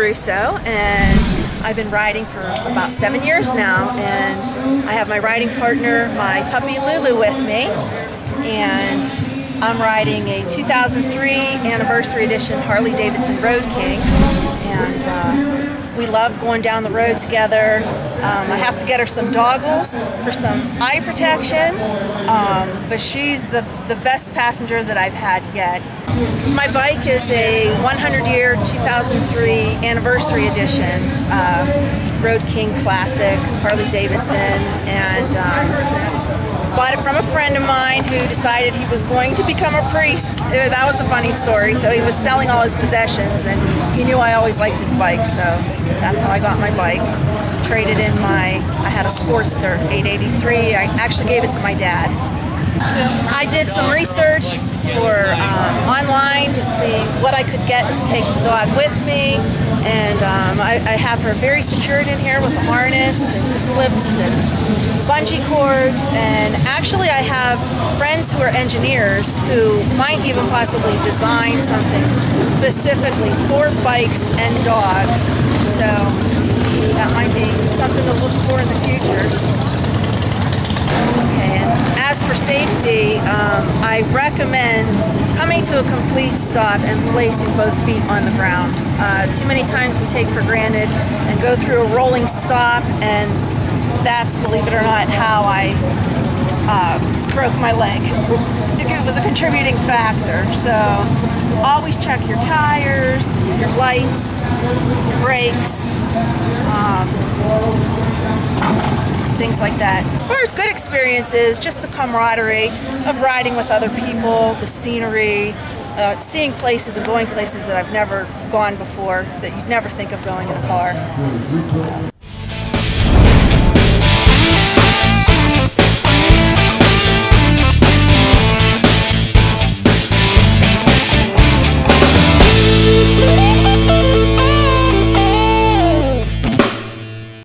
Russo, and I've been riding for about 7 years now, and I have my riding partner, my puppy Lulu, with me, and I'm riding a 2003 anniversary edition Harley-Davidson Road King, and we love going down the road together. I have to get her some goggles for some eye protection, but she's the best passenger that I've had yet. My bike is a 100-year 2003 anniversary edition Road King Classic Harley-Davidson, and bought it from a friend of mine who decided he was going to become a priest. That was a funny story. So he was selling all his possessions, and he knew I always liked his bike, so that's how I got my bike. Traded in I had a Sportster 883. I actually gave it to my dad. So I did some research online to see what I could get to take the dog with me, and I have her very secured in here with a harness and some clips and bungee cords, and actually I have friends who are engineers who might even possibly design something specifically for bikes and dogs, so that might be something to look for in the future. Okay, and as for safety, I recommend coming to a complete stop and placing both feet on the ground. Too many times we take for granted and go through a rolling stop, and that's, believe it or not, how I broke my leg. It was a contributing factor. So always check your tires, your lights, your brakes, things like that. As far as good experiences, just the camaraderie of riding with other people, the scenery, seeing places and going places that I've never gone before, that you'd never think of going in a car. So.